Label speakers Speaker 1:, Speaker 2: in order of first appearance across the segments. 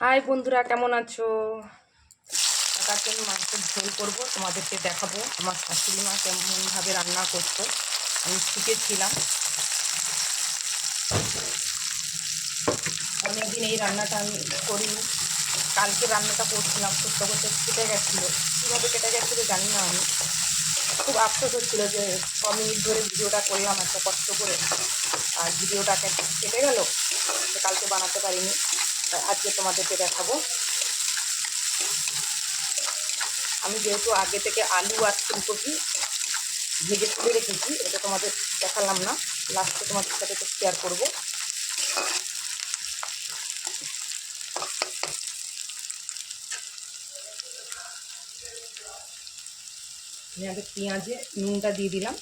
Speaker 1: High বন্ধুরা, কেমন আছো? আজকে আমি মাংসের ঝোল করবো, তোমাদেরকে দেখাবো আমার শাশুড়ি মা কেমনভাবে রান্না করতো। আমি শিখেছিলাম, অনেকদিন এই রান্নাটা আমি করিনি। কালকে রান্নাটা করছিলাম, করতে করতে কেটে গেছিলো। কীভাবে কেটে গেছিলো জানি না। আমি খুব আফসোস হচ্ছিলো যে 6 মিনিট ধরে ভিডিওটা করলাম এত কষ্ট করে, আর ভিডিওটা কেটে গেল। তো কালকে বানাতে পারিনি, আজকে তোমাদেরকে দেখাবো। আমি যেহেতু আগে থেকে আলু আর ফুলকপি ভেজে তুলে রেখেছি, এটা তোমাদের দেখালাম না, লাস্টে তোমাদের সাথে তো শেয়ার করবো। আমি আগে পেঁয়াজে নুনটা দিয়ে দিলাম,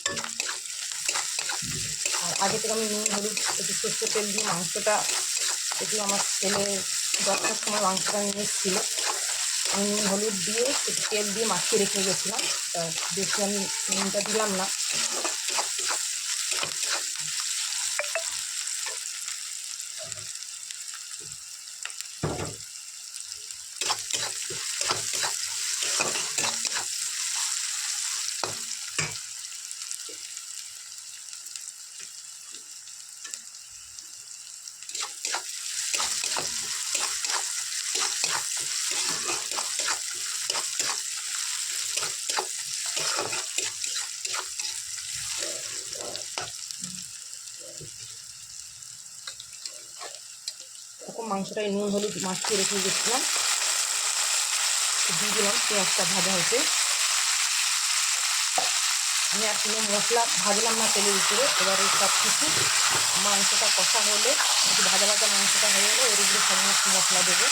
Speaker 1: আর আগে থেকে আমি নুন হলুদ একটু সর্ষের তেল দিয়ে মাংসটা, একটু আমার ছেলে 10টার সময় মাংসটা নিয়ে এসেছিলো, আমি নুন হলুদ দিয়ে একটু তেল দিয়ে মাখিয়ে রেখে গেছিলাম। তা বেশি আমি নুনটা দিলাম না। তখন মাংসটায় নুন হলুদ মাখিয়ে রেখে গেছিলাম, দিয়ে দিলাম পেঁয়াজটা ভাজা হতে। আমি আর কোনো মশলা ভাজলাম না তেলের উপরে। এবার এই সব কিছু মাংসটা কষা হলে, একটু ভাজা ভাজা মাংসটা হয়ে গেলে এর উপরে সমস্ত মশলা দেবো।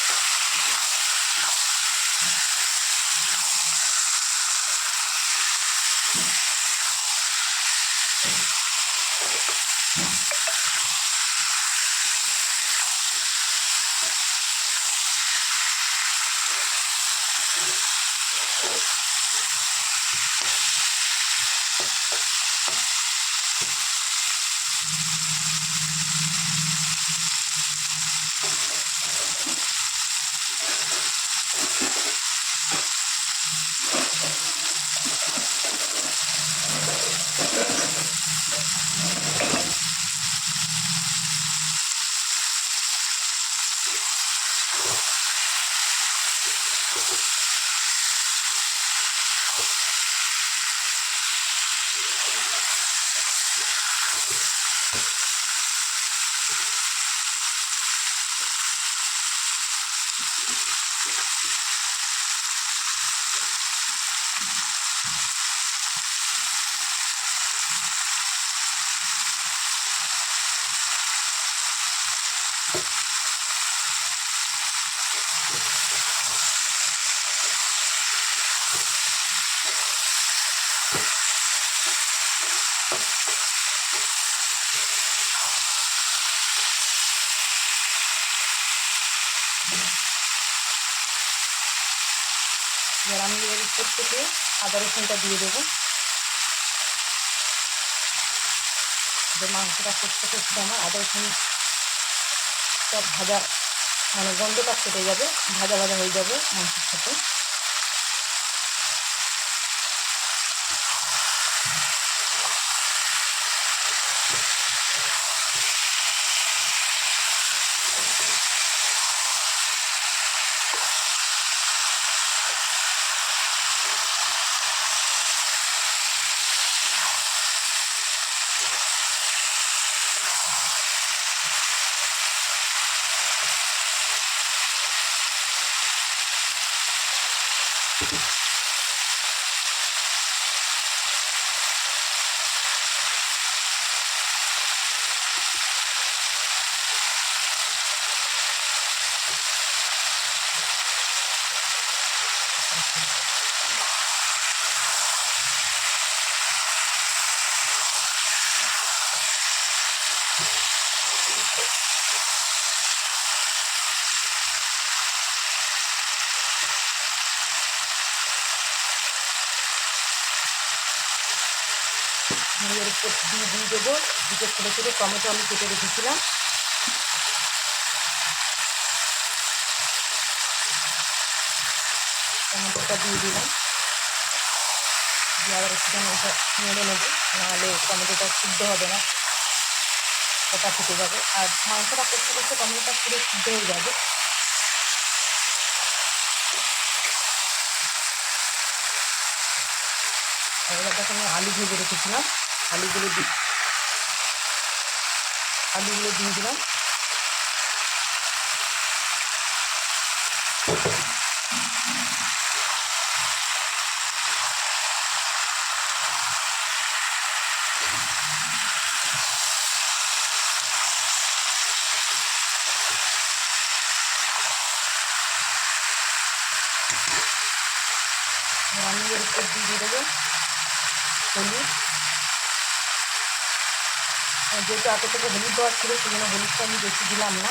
Speaker 1: এবার আমি এর উপর থেকে আদা রসুনটা দিয়ে দেবো। মাংসটা করতে করতে আমার আদা রসুন সব ভাজা, মানে গন্ধটা কেটে যাবে, ভাজা ভাজা হয়ে যাবে মাংসের সাথে। এর উপর দিয়ে দেবো দুটো ছোটো ছোটো টমেটো আমি কেটে রেখেছিলাম। টমেটোটা দিয়ে দিলাম, দিয়ে আবার একটুখানি এটা নেড়ে নেবো, নাহলে টমেটোটা সিদ্ধ হবে না, ওটা ফুটে যাবে। আর মাংসটা করতে করতে টমেটোটা পুরো সিদ্ধ হয়ে যাবে। আর এবার দেখো আমি আলু ভেজে রেখেছিলাম, আলুগুলো দিয়ে দিলাম। আমি এর উপর দিয়ে দেবো হলুদ, যেহেতু আগে থেকে হলুদ দেওয়া ছিল সেজন্য হলুদটা আমি বেশি দিলাম না।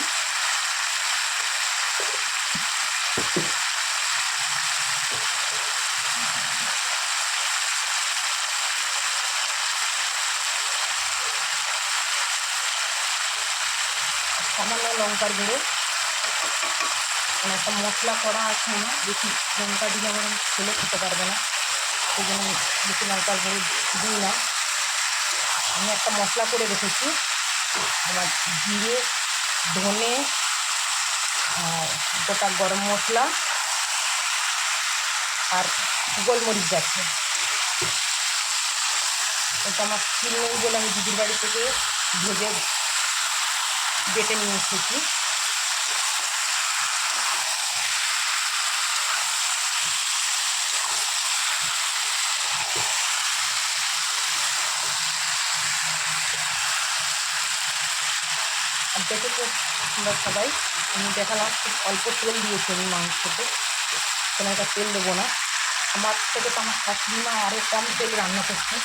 Speaker 1: সামান্য লঙ্কার গুঁড়ো, মানে একটা মশলা করা আছে না, বেশি লঙ্কা দিলে আমার ছেলে খেতে পারবে না, সেই জন্য বেশি লঙ্কার গুঁড়ো দিই না। আমি একটা মশলা করে রেখেছি, আমার জিরে, ধনে, গোটা গরম মশলা আর গোলমরিচ আছে। এটা আমার স্কিল নেই বলে আমি দিদির বাড়ি থেকে ভেজে বেটে নিয়ে এসেছি। আর দেখেছো তোমরা সবাই, আমি দেখালাম খুব অল্প তেল দিয়েছি আমি মাংসতে, কোনো একটা তেল দেবো না। আমার থেকে তো আমার শাশুড়ি মা আরও কম তেল রান্না করছে।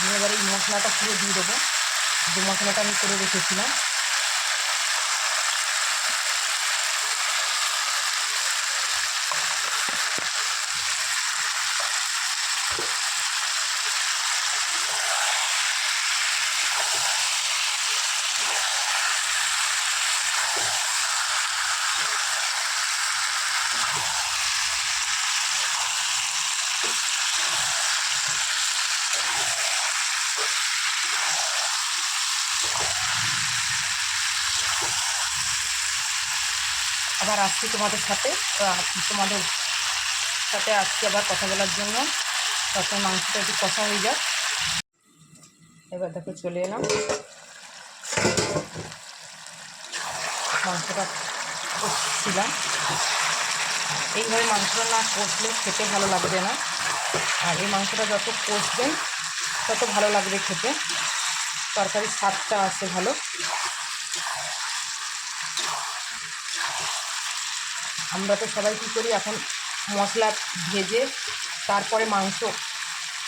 Speaker 1: আমি এবার এই মশলাটা পুরো দিয়ে দেবো, যে মশলাটা আমি করে রেখেছিলাম। আবার আসছি তোমাদের সাথে আসছি আবার কথা বলার জন্য। তখন মাংসটা একটু কষা হয়ে যাক। এবার দেখো চলে এলাম, মাংসটা কষছিলাম। এইভাবে মাংসটা না কষলে খেতে ভালো লাগবে না, আর এই মাংসটা যত কষবেন তত ভালো লাগবে খেতে, তরকারির স্বাদটা আসে ভালো। আমরা তো সবাই কী করি এখন, মশলা ভেজে তারপরে মাংস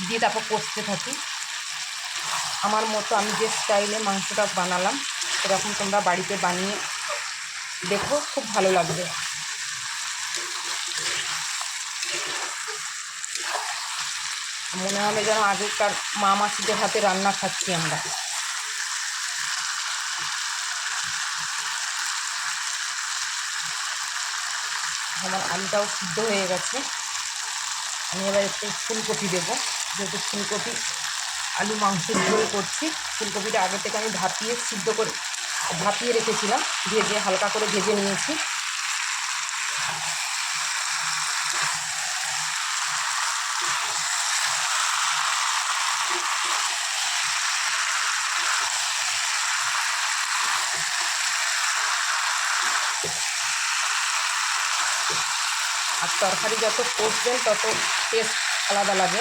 Speaker 1: দিয়ে তারপর কষতে থাকি। আমার মতো আমি যে স্টাইলে মাংসটা বানালাম সেরকম তোমরা বাড়িতে বানিয়ে দেখো, খুব ভালো লাগবে। মনে হবে যেন আগেকার মা মাসিদের হাতে রান্না খাচ্ছি আমরা। আমার আলুটাও সিদ্ধ হয়ে গেছে। আমি এবার একটু ফুলকপি দেবো, যেহেতু ফুলকপি আলু মাংসের ঝোল করছি। ফুলকপিটা আগে থেকে আমি ভাপিয়ে রেখেছিলাম, ভেজে হালকা করে ভেজে নিয়েছি। আর তরকারি যত কষবেন তত টেস্ট আলাদা লাগে।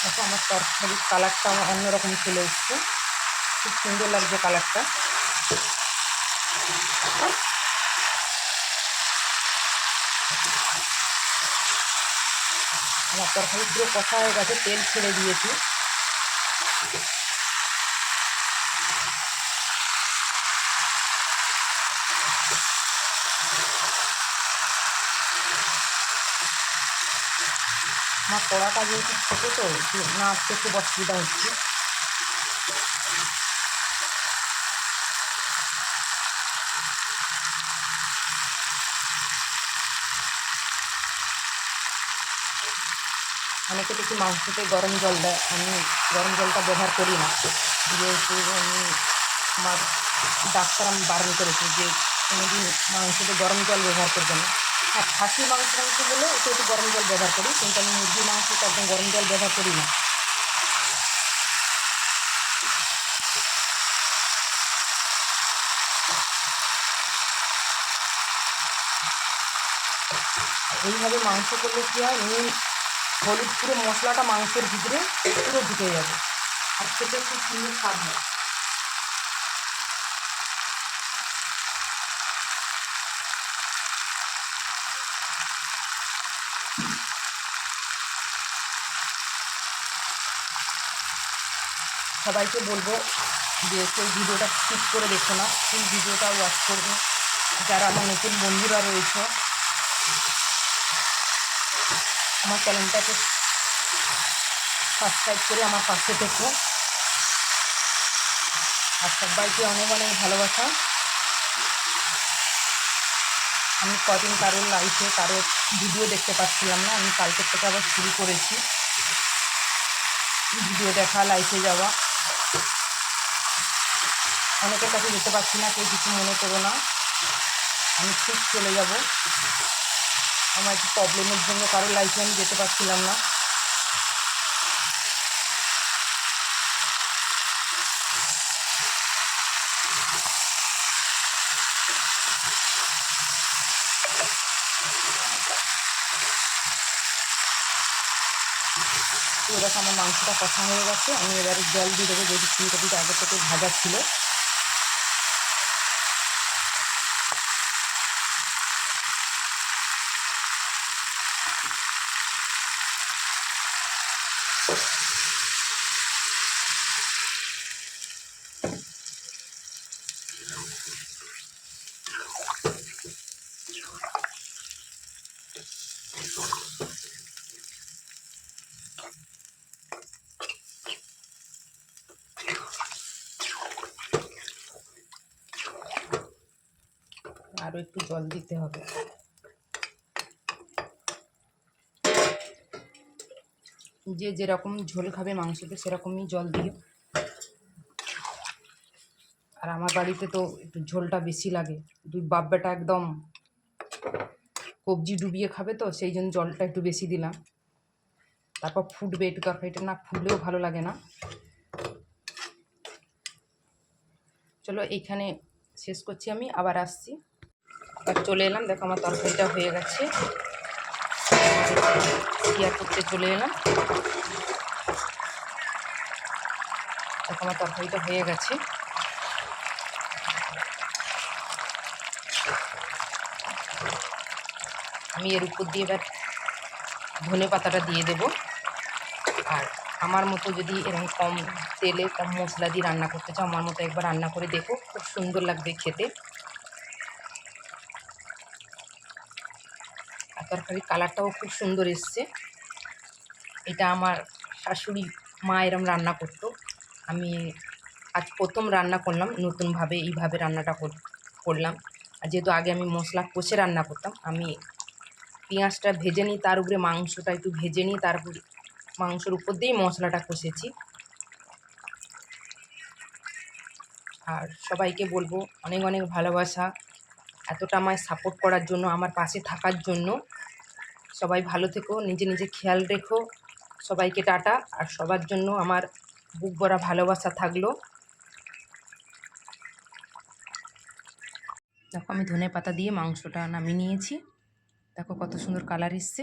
Speaker 1: দেখো আমার তরকারির কালারটা অন্যরকম চলে এসছে, খুব সুন্দর লাগছে কালারটা। আমার তরকারি পুরো কষা হয়ে গেছে, তেল ছেড়ে দিয়েছি। আমার কড়াটা যেহেতু ছোটো তো একটু নাড়তে খুব অসুবিধা হচ্ছে। অনেকে দেখি মাংসতে গরম জল দেয়, আমি গরম জলটা ব্যবহার করি না, যেহেতু আমার ডাক্তার আমি বারণ করেছি যে কোনোদিন মাংসতে গরম জল ব্যবহার করবে না। হ্যাঁ, খাসি মাংস হলে একটু গরম জল ব্যবহার করি, কিন্তু আমি মুরগি মাংসতে একদম গরম জল ব্যবহার করি না। এইভাবে মাংস করলে কী হয়, নুন হলুদ পুরো মশলাটা মাংসের ভিতরে পুরো ঢুকে যাবে, আর খেতে খুব সুন্দর স্বাদ হয়। সবাইকে বলবো যে সেই ভিডিওটা স্কিপ করে দেখো না, ফুল ভিডিওটা ওয়াচ করবে। যারা আমার নতুন বন্ধুরা রয়েছে, আমার চ্যানেলটাকে সাবস্ক্রাইব করে আমার পাশে থেকো। আর সবাইকে অনেক অনেক ভালোবাসা। আমি কদিন কারোর লাইফে কারোর ভিডিও দেখতে পাচ্ছিলাম না, আমি কালকের থেকে আবার শুরু করেছি ভিডিও দেখা, লাইফে যাওয়া। অনেকের কাছে যেতে পারছি না, কেউ কিছু মনে করো না, আমি ঠিক চলে যাব। আমার একটু প্রবলেমের জন্য কারোর লাইফে আমি যেতে পারছিলাম না। এবার আমার মাংসটা কষা হয়ে গেছে, আমি এবারে জল দিয়ে দেবো, যেহেতু ফুলকপিটা আগে থেকে ভাজা ছিল। আরও একটু জল দিতে হবে। যে যেরকম ঝোল খাবে মাংসতে সেরকমই জল দিও। আর আমার বাড়িতে তো একটু ঝোলটা বেশি লাগে, দুই বাপ বেটা একদম কবজি ডুবিয়ে খাবে, তো সেই জন্য জলটা একটু বেশি দিলাম। তারপর ফুটবে, একটু তরকারিটা না ফুটলেও ভালো লাগে না। চলো এইখানে শেষ করছি, আমি আবার আসছি। আবার চলে এলাম, দেখো আমার তরকারিটা হয়ে গেছে, শেয়ার করতে চলে এলাম। দেখো আমার তরকারিটা হয়ে গেছে। আমি এর উপর দিয়ে এবার ধনে পাতাটা দিয়ে দেব। আর আমার মতো যদি এরকম কম তেলে কম মশলা দিয়ে রান্না করতে চাও, আমার মতো একবার রান্না করে দেখো, খুব সুন্দর লাগবে খেতে। আর তরকারির কালারটাও খুব সুন্দর এসছে। এটা আমার শাশুড়ি মা এরম রান্না করতো, আমি আজ প্রথম রান্না করলাম নতুনভাবে, এইভাবে রান্নাটা করলাম। আর যেহেতু আগে আমি মশলা কষে রান্না করতাম, আমি পেঁয়াজটা ভেজে নিই, তার উপরে মাংসটা একটু ভেজে নিই, তারপর মাংসের উপর দিয়েই মশলাটা কষেছি। আর সবাইকে বলবো অনেক অনেক ভালোবাসা, এতটা আমায় সাপোর্ট করার জন্য, আমার পাশে থাকার জন্য। সবাই ভালো থেকো, নিজে নিজে খেয়াল রেখো। সবাইকে টাটা। আর সবার জন্য আমার বুক ভরা ভালোবাসা থাকলো। দেখো আমি ধনে পাতা দিয়ে মাংসটা নামিয়ে নিয়েছি, দেখো কত সুন্দর কালার এসছে।